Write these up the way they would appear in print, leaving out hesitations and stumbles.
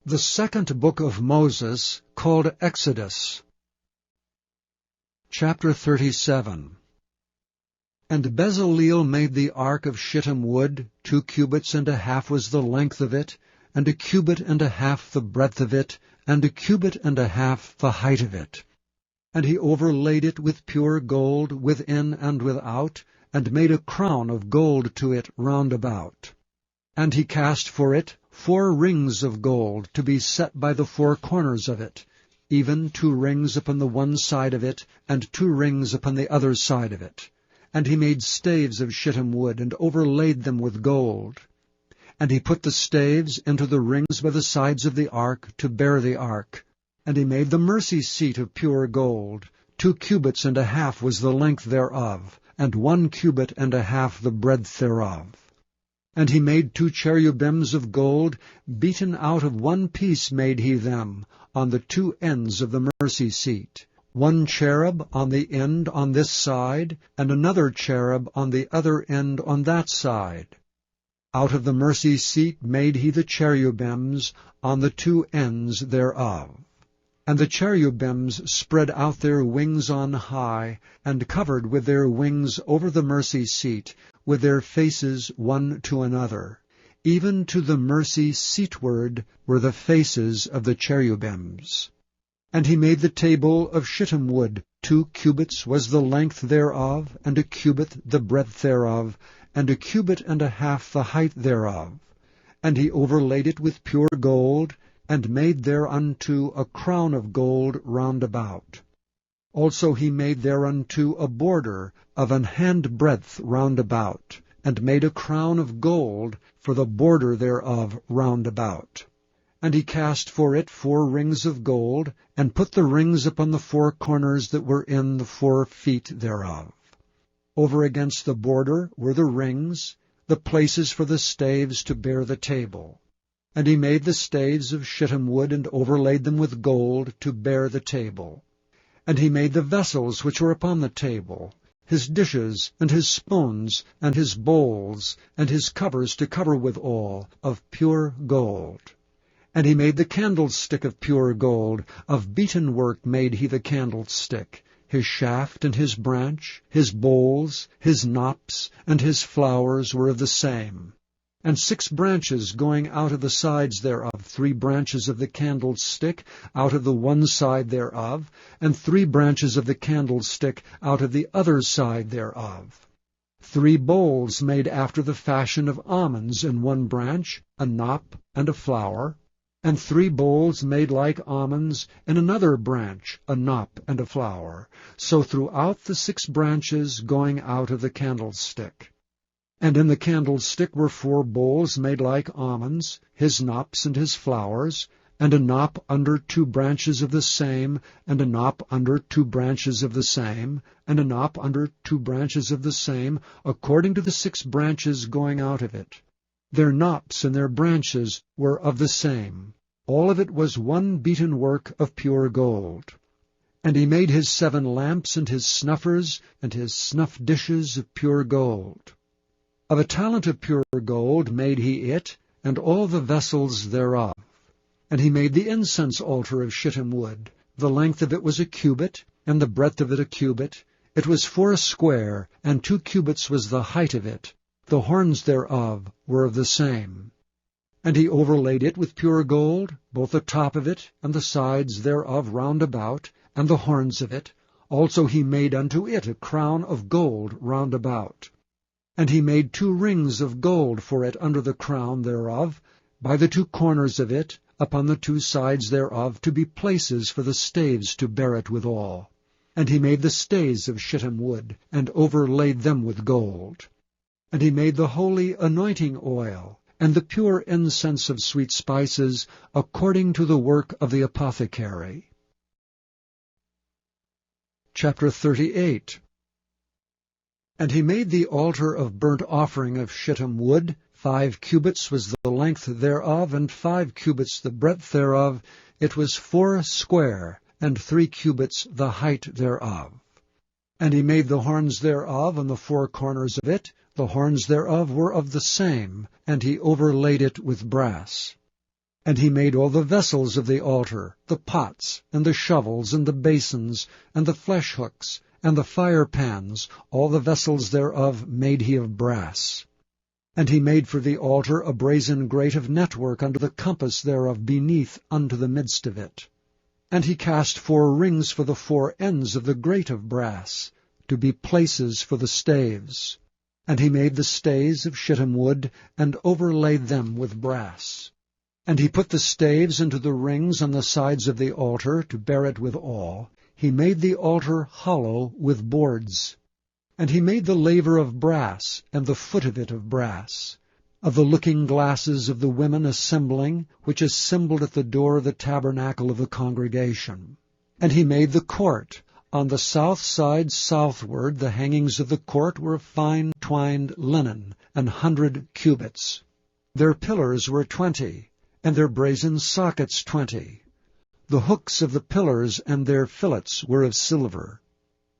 The second book of Moses, called Exodus. Chapter 37. And Bezaleel made the ark of shittim wood. 2 cubits and a half was the length of it, and 1 cubit and a half the breadth of it, and 1 cubit and a half the height of it. And he overlaid it with pure gold within and without, and made a crown of gold to it round about. And he cast for it 4 rings of gold, to be set by the 4 corners of it, even 2 rings upon the one side of it, and 2 rings upon the other side of it. And he made staves of shittim wood, and overlaid them with gold. And he put the staves into the rings by the sides of the ark, to bear the ark. And he made the mercy seat of pure gold. 2 cubits and a half was the length thereof, and 1 cubit and a half the breadth thereof. And he made 2 cherubims of gold, beaten out of 1 piece made he them, on the 2 ends of the mercy seat. 1 cherub on the end on this side, and another cherub on the other end on that side. Out of the mercy seat made he the cherubims on the 2 ends thereof. And the cherubims spread out their wings on high, and covered with their wings over the mercy seat, with their faces one to another. Even to the mercy seatward were the faces of the cherubims. And he made the table of shittim wood. 2 cubits was the length thereof, and 1 cubit the breadth thereof, and 1 cubit and a half the height thereof. And he overlaid it with pure gold, and made thereunto a crown of gold round about. Also he made thereunto a border of an handbreadth round about, and made a crown of gold for the border thereof round about. And he cast for it 4 rings of gold, and put the rings upon the 4 corners that were in the 4 feet thereof. Over against the border were the rings, the places for the staves to bear the table. And he made the staves of shittim wood, and overlaid them with gold, to bear the table. And he made the vessels which were upon the table, his dishes, and his spoons, and his bowls, and his covers to cover withal, of pure gold. And he made the candlestick of pure gold, of beaten work made he the candlestick, his shaft and his branch, his bowls, his knops, and his flowers were of the same. And 6 branches going out of the sides thereof, 3 branches of the candlestick out of the one side thereof, and 3 branches of the candlestick out of the other side thereof. 3 bowls made after the fashion of almonds in one branch, a knop and a flower, and 3 bowls made like almonds in another branch, a knop and a flower, so throughout the 6 branches going out of the candlestick. And in the candlestick were 4 bowls made like almonds, his knops and his flowers, and a knop under 2 branches of the same, and a knop under 2 branches of the same, and a knop under 2 branches of the same, according to the 6 branches going out of it. Their knops and their branches were of the same. All of it was one beaten work of pure gold. And he made his 7 lamps, and his snuffers, and his snuff dishes of pure gold. Of a talent of pure gold made he it, and all the vessels thereof. And he made the incense altar of shittim wood. The length of it was 1 cubit, and the breadth of it 1 cubit. It was 4 square, and 2 cubits was the height of it. The horns thereof were of the same. And he overlaid it with pure gold, both the top of it, and the sides thereof round about, and the horns of it. Also he made unto it a crown of gold round about. And he made 2 rings of gold for it under the crown thereof, by the 2 corners of it, upon the 2 sides thereof, to be places for the staves to bear it withal. And he made the staves of shittim wood, and overlaid them with gold. And he made the holy anointing oil, and the pure incense of sweet spices, according to the work of the apothecary. Chapter 38. And he made the altar of burnt offering of shittim wood. 5 cubits was the length thereof, and 5 cubits the breadth thereof. It was 4 square, and 3 cubits the height thereof. And he made the horns thereof on the 4 corners of it. The horns thereof were of the same, and he overlaid it with brass. And he made all the vessels of the altar, the pots, and the shovels, and the basins, and the flesh hooks, and the fire pans, all the vessels thereof made he of brass. And he made for the altar a brazen grate of network under the compass thereof beneath unto the midst of it. And he cast 4 rings for the 4 ends of the grate of brass, to be places for the staves. And he made the staves of shittim wood, and overlaid them with brass. And he put the staves into the rings on the sides of the altar, to bear it withal. He made the altar hollow with boards. And he made the laver of brass, and the foot of it of brass. Of the looking glasses of the women assembling, which assembled at the door of the tabernacle of the congregation. And he made the court. On the south side southward the hangings of the court were of fine twined linen, 100 cubits. Their pillars were 20, and their brazen sockets 20. The hooks of the pillars and their fillets were of silver.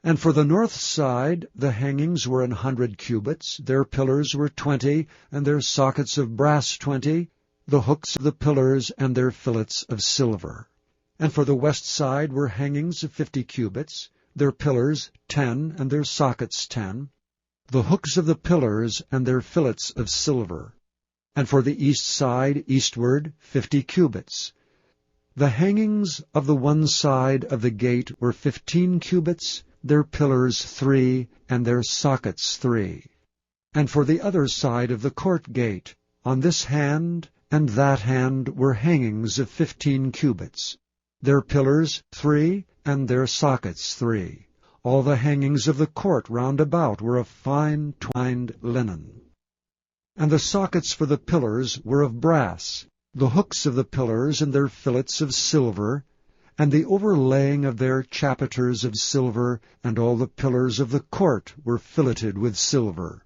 And for the north side the hangings were 100 cubits, their pillars were 20, and their sockets of brass 20, the hooks of the pillars and their fillets of silver. And for the west side were hangings of 50 cubits, their pillars 10, and their sockets 10, the hooks of the pillars and their fillets of silver. And for the east side eastward 50 cubits. The hangings of the one side of the gate were 15 cubits, their pillars 3, and their sockets 3. And for the other side of the court gate, on this hand and that hand were hangings of 15 cubits, their pillars 3, and their sockets 3. All the hangings of the court round about were of fine twined linen. And the sockets for the pillars were of brass, the hooks of the pillars and their fillets of silver, and the overlaying of their chapiters of silver, and all the pillars of the court were filleted with silver.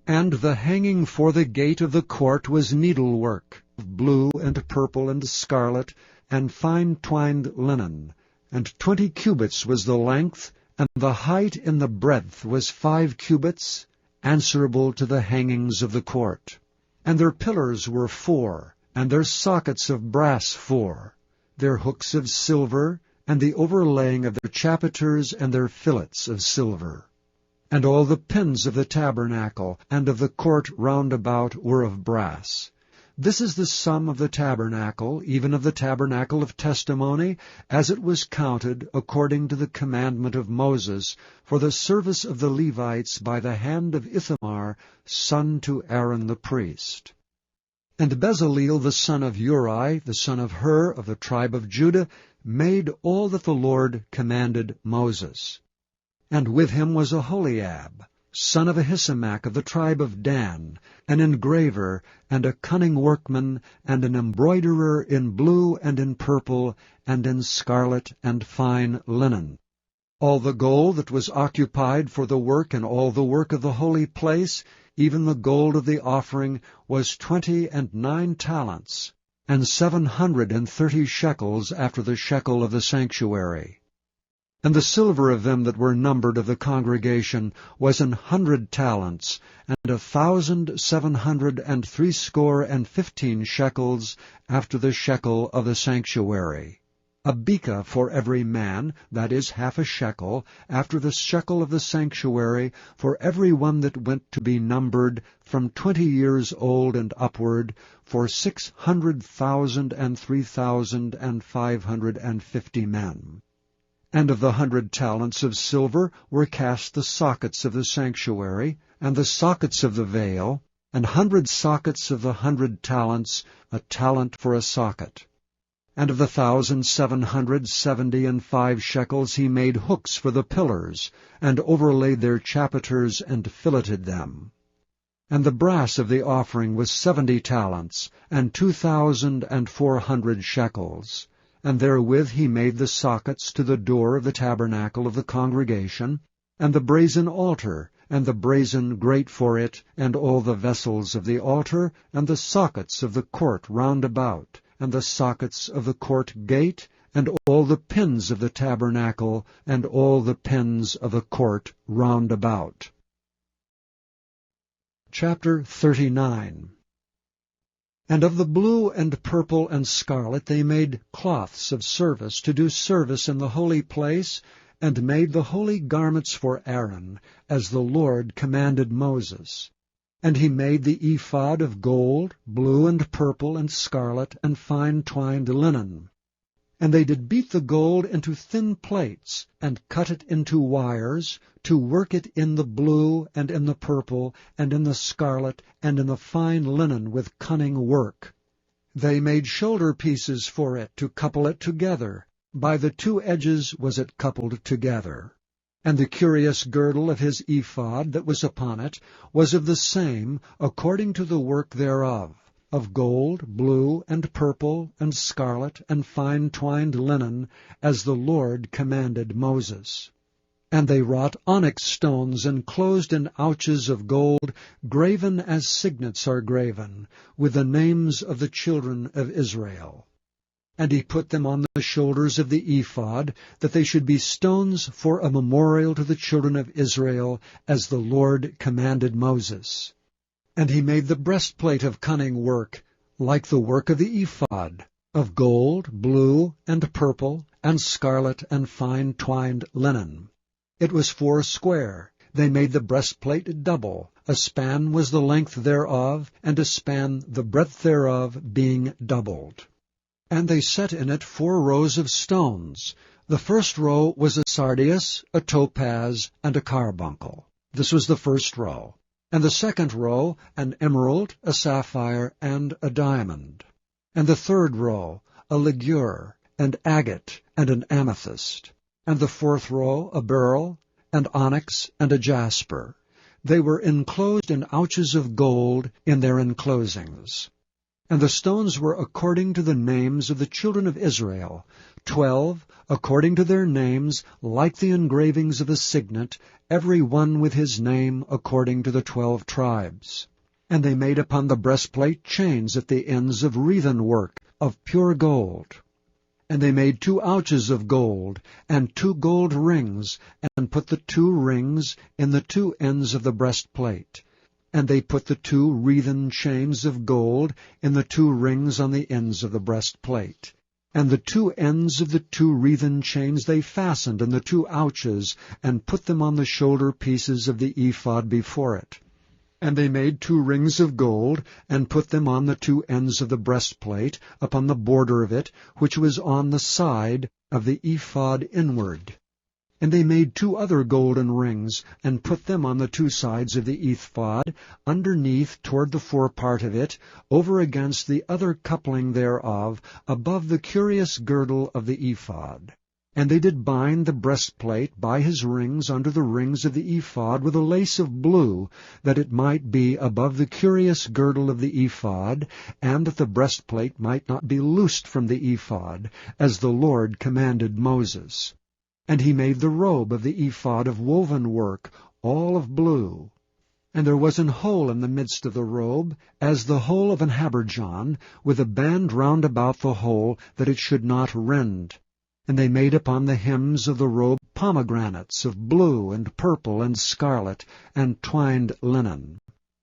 And the hanging for the gate of the court was needlework, of blue and purple and scarlet, and fine twined linen, and 20 cubits was the length, and the height in the breadth was 5 cubits, answerable to the hangings of the court. And their pillars were 4, and their sockets of brass 4, their hooks of silver, and the overlaying of their chapiters and their fillets of silver. And all the pins of the tabernacle and of the court round about were of brass. This is the sum of the tabernacle, even of the tabernacle of testimony, as it was counted according to the commandment of Moses, for the service of the Levites by the hand of Ithamar, son to Aaron the priest. And Bezaleel the son of Uri, the son of Hur, of the tribe of Judah, made all that the Lord commanded Moses. And with him was Aholiab, son of Ahisamach of the tribe of Dan, an engraver, and a cunning workman, and an embroiderer in blue and in purple, and in scarlet and fine linen. All the gold that was occupied for the work and all the work of the holy place, even the gold of the offering, was 29 talents, and 730 shekels after the shekel of the sanctuary. And the silver of them that were numbered of the congregation was 100 talents, and 1,760 shekels after the shekel of the sanctuary. A beka for every man, that is half a shekel, after the shekel of the sanctuary, for every one that went to be numbered, from 20 years old and upward, for 600,000 and 3,550 men. And of the 100 talents of silver were cast the sockets of the sanctuary, and the sockets of the veil, and 100 sockets of the 100 talents, a talent for a socket. And of the 1,775 shekels he made hooks for the pillars, and overlaid their chapiters, and filleted them. And the brass of the offering was 70 talents, and 2,400 shekels. And therewith he made the sockets to the door of the tabernacle of the congregation, and the brazen altar, and the brazen grate for it, and all the vessels of the altar, and the sockets of the court round about, and the sockets of the court gate, and all the pins of the tabernacle, and all the pins of the court round about. Chapter 39. And of the blue and purple and scarlet they made cloths of service to do service in the holy place, and made the holy garments for Aaron, as the Lord commanded Moses. And he made the ephod of gold, blue and purple and scarlet, and fine twined linen. And they did beat the gold into thin plates, and cut it into wires, to work it in the blue, and in the purple, and in the scarlet, and in the fine linen with cunning work. They made shoulder pieces for it, to couple it together. By the two edges was it coupled together. And the curious girdle of his ephod that was upon it was of the same, according to the work thereof, of gold, blue, and purple, and scarlet, and fine twined linen, as the Lord commanded Moses. And they wrought onyx stones enclosed in ouches of gold, graven as signets are graven, with the names of the children of Israel. And he put them on the shoulders of the ephod, that they should be stones for a memorial to the children of Israel, as the Lord commanded Moses. And he made the breastplate of cunning work, like the work of the ephod, of gold, blue, and purple, and scarlet, and fine twined linen. It was 4 square. They made the breastplate double. A span was the length thereof, and a span the breadth thereof, being doubled. And they set in it 4 rows of stones. The first row was a sardius, a topaz, and a carbuncle. This was the first row. And the second row, an emerald, a sapphire, and a diamond. And the third row, a ligure, and agate, and an amethyst. And the fourth row, a beryl, and onyx, and a jasper. They were enclosed in ouches of gold in their enclosings. And the stones were according to the names of the children of Israel, 12, according to their names, like the engravings of a signet, every one with his name according to the 12 tribes. And they made upon the breastplate chains at the ends of wreathen work, of pure gold. And they made 2 ouches of gold, and 2 gold rings, and put the 2 rings in the 2 ends of the breastplate. And they put the 2 wreathen chains of gold in the 2 rings on the ends of the breastplate. And the 2 ends of the 2 wreathen chains they fastened in the 2 ouches, and put them on the shoulder pieces of the ephod before it. And they made 2 rings of gold, and put them on the 2 ends of the breastplate, upon the border of it, which was on the side of the ephod inward. And they made 2 other golden rings, and put them on the 2 sides of the ephod, underneath toward the forepart of it, over against the other coupling thereof, above the curious girdle of the ephod. And they did bind the breastplate by his rings under the rings of the ephod with a lace of blue, that it might be above the curious girdle of the ephod, and that the breastplate might not be loosed from the ephod, as the Lord commanded Moses. And he made the robe of the ephod of woven work, all of blue. And there was an hole in the midst of the robe, as the hole of an habergeon, with a band round about the hole, that it should not rend. And they made upon the hems of the robe pomegranates of blue and purple and scarlet, and twined linen.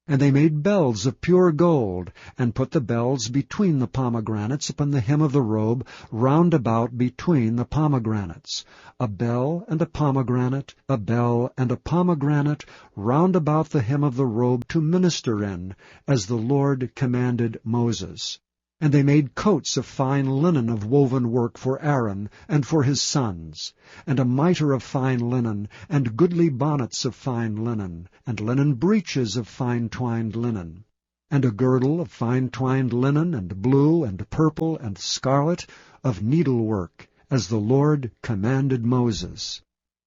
And they made bells of pure gold, and put the bells between the pomegranates upon the hem of the robe, round about between the pomegranates. A bell and a pomegranate, a bell and a pomegranate, round about the hem of the robe to minister in, as the Lord commanded Moses. And they made coats of fine linen of woven work for Aaron and for his sons, and a mitre of fine linen, and goodly bonnets of fine linen, and linen breeches of fine twined linen, and a girdle of fine twined linen, and blue, and purple, and scarlet, of needlework, as the Lord commanded Moses.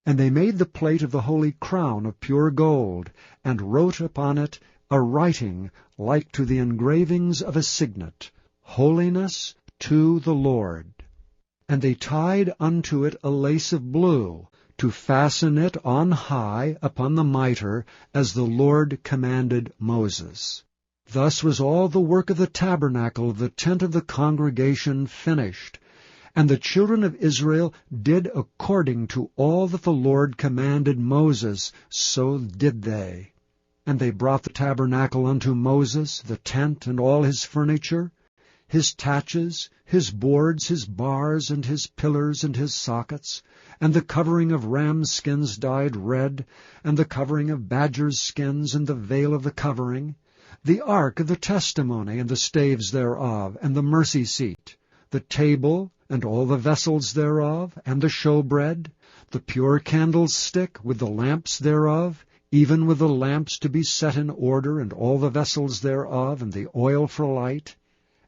And they made the plate of the holy crown of pure gold, and wrote upon it a writing like to the engravings of a signet, Holiness to the Lord. And they tied unto it a lace of blue, to fasten it on high upon the mitre, as the Lord commanded Moses. Thus was all the work of the tabernacle of the tent of the congregation finished. And the children of Israel did according to all that the Lord commanded Moses, so did they. And they brought the tabernacle unto Moses, the tent and all his furniture, his taches, his boards, his bars, and his pillars, and his sockets, and the covering of rams' skins dyed red, and the covering of badgers' skins, and the veil of the covering, the ark of the testimony, and the staves thereof, and the mercy seat, the table, and all the vessels thereof, and the showbread, the pure candlestick, with the lamps thereof, even with the lamps to be set in order, and all the vessels thereof, and the oil for light,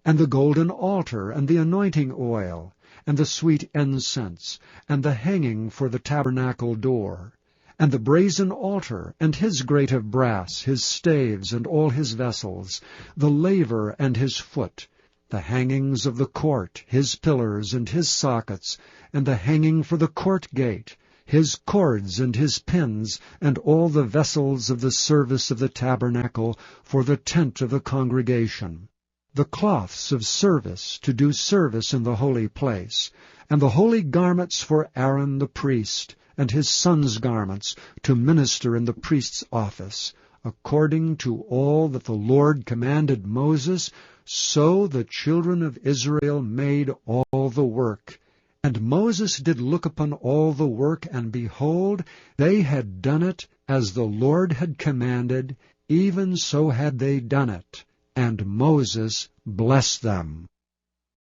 and the golden altar, and the anointing oil, and the sweet incense, and the hanging for the tabernacle door, and the brazen altar, and his grate of brass, his staves, and all his vessels, the laver and his foot, the hangings of the court, his pillars, and his sockets, and the hanging for the court gate, his cords and his pins, and all the vessels of the service of the tabernacle for the tent of the congregation, the cloths of service to do service in the holy place, and the holy garments for Aaron the priest, and his sons' garments to minister in the priest's office, according to all that the Lord commanded Moses, so the children of Israel made all the work. And Moses did look upon all the work, and behold, they had done it as the Lord had commanded, even so had they done it. And Moses blessed them.